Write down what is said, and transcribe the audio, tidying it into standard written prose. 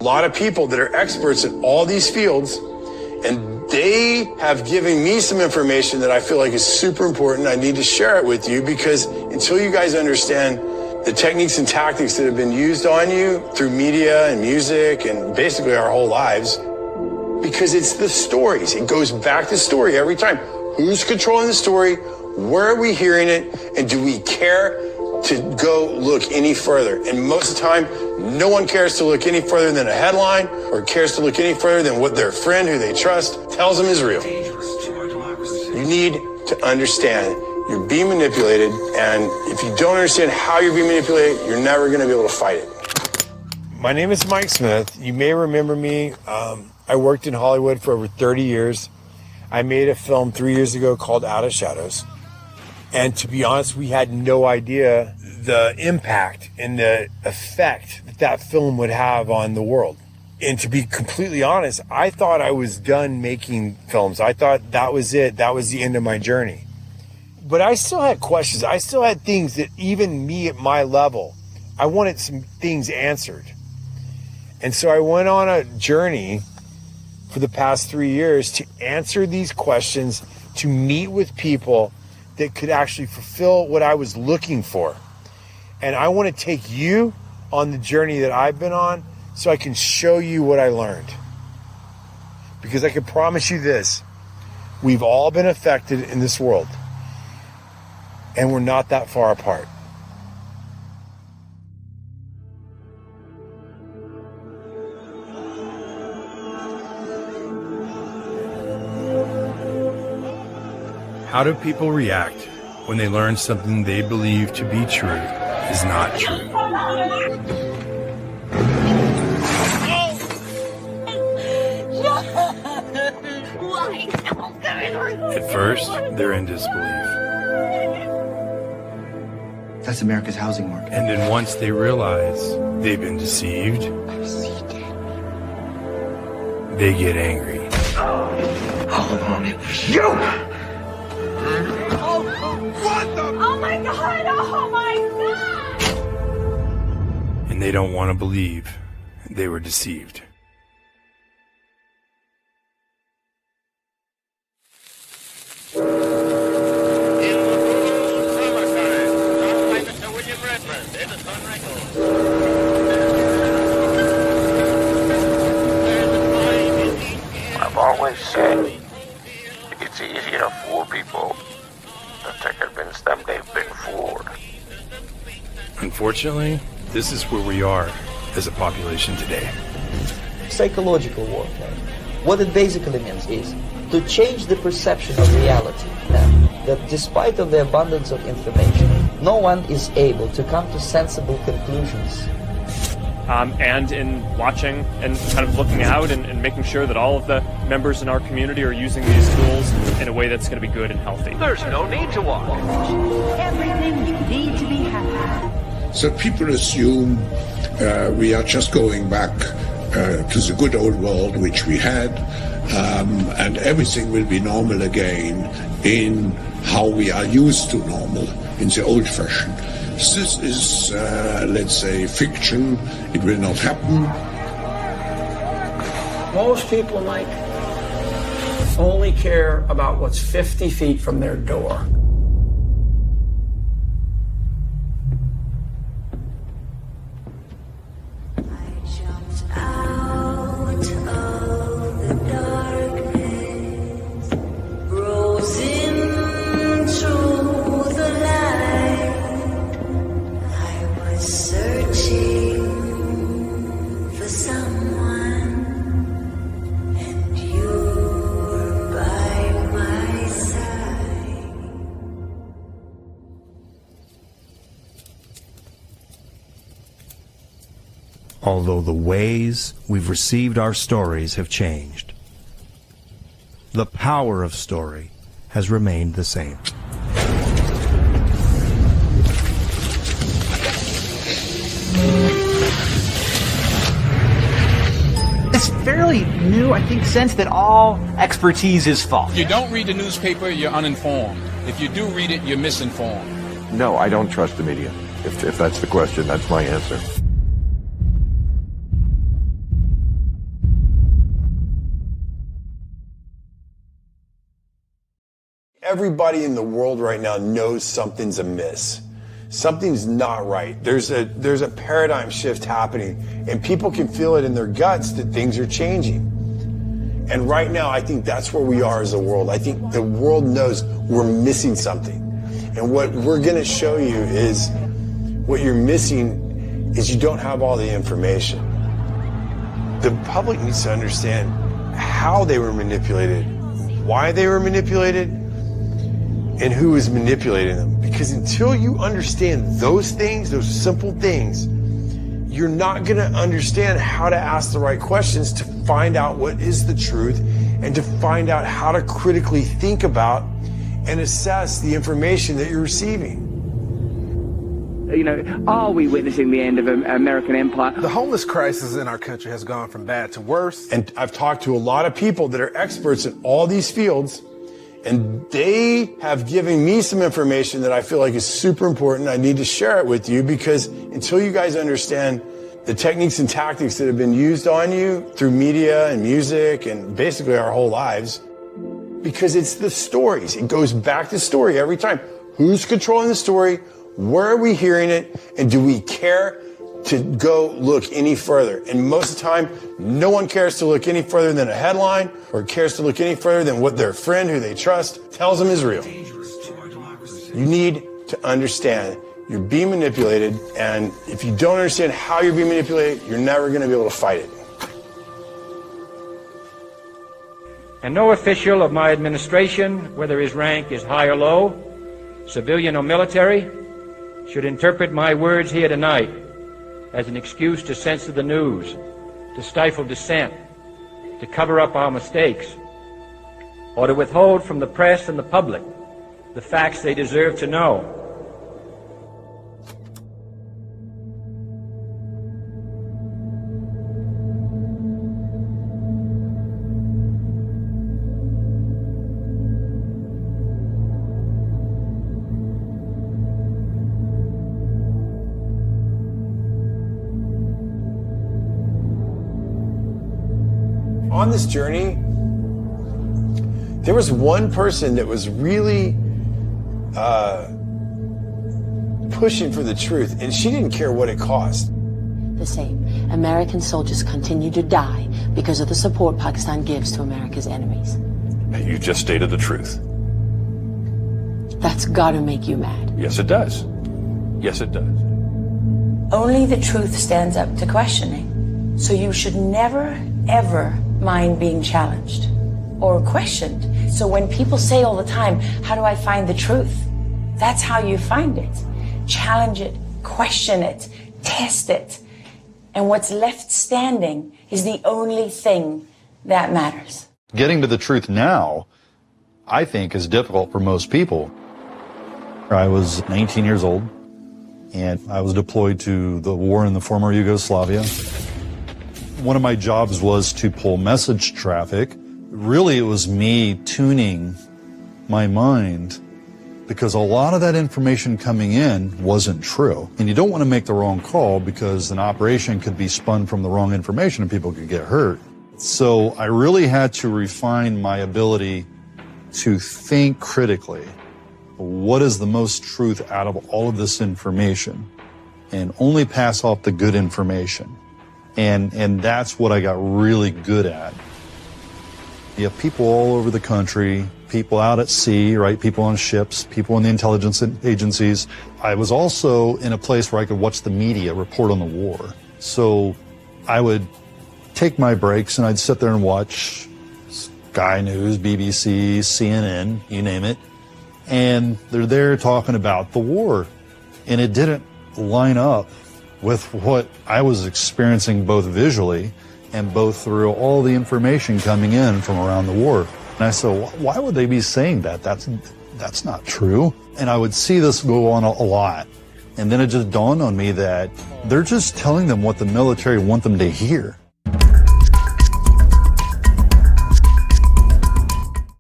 lot of people that are experts in all these fields, and they have given me some information that I feel like is super important. I need to share it with you because until you guys understand the techniques and tactics that have been used on you through media and music and basically our whole lives, because it's the stories. It goes back to story every time. Who's controlling the story? Where are we hearing it? And do we care to go look any further? And most of the time, no one cares to look any further than a headline or cares to look any further than what their friend who they trust tells them is real. You need to understand you're being manipulated, and if you don't understand how you're being manipulated, you're never going to be able to fight it. My name is Mike Smith. You may remember me. I worked in Hollywood for over 30 years. I made a film 3 years ago called Out of Shadows. And to be honest, we had no idea the impact and the effect that that film would have on the world. And to be completely honest, I thought I was done making films. I thought that was it. That was the end of my journey. But I still had questions. I still had things that even me at my level, I wanted some things answered. And so I went on a journey for the past 3 years to answer these questions, to meet with people that could actually fulfill what I was looking for. And I want to take you on the journey that I've been on so I can show you what I learned. Because I can promise you this, we've all been affected in this world. And we're not that far apart. How do people react when they learn something they believe to be true is not true? At first, they're in disbelief. That's America's housing market. And then once they realize they've been deceived, they get angry. All along it was you! What the? Oh my God! Oh my God! And they don't want to believe they were deceived. I've always said it's easier to fool people than to convince them they've been fooled. Unfortunately, this is where we are as a population today. Psychological warfare. What it basically means is to change the perception of reality. That despite of the abundance of information, no one is able to come to sensible conclusions. And in watching and kind of looking out and making sure that all of the members in our community are using these tools in a way that's going to be good and healthy. There's no need to watch. Everything you need to be happy. So people assume we are just going back to the good old world which we had, and everything will be normal again in how we are used to normal in the old fashion. This is, let's say, fiction. It will not happen. Most people, Mike, only care about what's 50 feet from their door. Although the ways we've received our stories have changed, the power of story has remained the same. It's fairly new, I think, sense that all expertise is false. If you don't read the newspaper, you're uninformed. If you do read it, you're misinformed. No, I don't trust the media. If that's the question, that's my answer. everybody in the world right now knows something's amiss. Something's not right. There's a paradigm shift happening, and people can feel it in their guts that things are changing. And right now, I think that's where we are as a world. I think the world knows we're missing something. And what we're going to show you is what you're missing is you don't have all the information. The public needs to understand how they were manipulated, why they were manipulated, and who is manipulating them. Because until you understand those things, those simple things, you're not going to understand how to ask the right questions to find out what is the truth and to find out how to critically think about and assess the information that you're receiving. You know, are we witnessing the end of American empire? The homeless crisis in our country has gone from bad to worse. And I've talked to a lot of people that are experts in all these fields, and they have given me some information that I feel like is super important. I need to share it with you because until you guys understand the techniques and tactics that have been used on you through media and music and basically our whole lives, because it's the stories. It goes back to story every time. Who's controlling the story? Where are we hearing it? And do we care to go look any further? And most of the time, no one cares to look any further than a headline or cares to look any further than what their friend who they trust tells them is real. You need to understand you're being manipulated, and if you don't understand how you're being manipulated, you're never going to be able to fight it. And no official of my administration, whether his rank is high or low, civilian or military, should interpret my words here tonight as an excuse to censor the news, to stifle dissent, to cover up our mistakes, or to withhold from the press and the public the facts they deserve to know. On this journey, there was one person that was really pushing for the truth, and she didn't care what it cost. The same. American soldiers continue to die because of the support Pakistan gives to America's enemies. You just stated the truth. That's gotta make you mad. Yes, it does. Yes, it does. Only the truth stands up to questioning. So you should never, ever mind being challenged or questioned. So when people say all the time, how do I find the truth? That's how you find it. Challenge it, question it, test it. And what's left standing is the only thing that matters. Getting to the truth now, I think, is difficult for most people. I was 19 years old, and I was deployed to the war in the former Yugoslavia. One of my jobs was to pull message traffic. Really, it was me tuning my mind because a lot of that information coming in wasn't true. And you don't want to make the wrong call because an operation could be spun from the wrong information and people could get hurt. So I really had to refine my ability to think critically. What is the most truth out of all of this information? And only pass off the good information. And that's what I got really good at. You have people all over the country, people out at sea, right? People on ships, people in the intelligence agencies. I was also in a place where I could watch the media report on the war. So I would take my breaks and I'd sit there and watch Sky News, BBC, CNN, you name it. And they're there talking about the war. And it didn't line up with what I was experiencing both visually and both through all the information coming in from around the war. And I said, why would they be saying that? That's not true. And I would see this go on a lot. And then it just dawned on me that they're just telling them what the military want them to hear.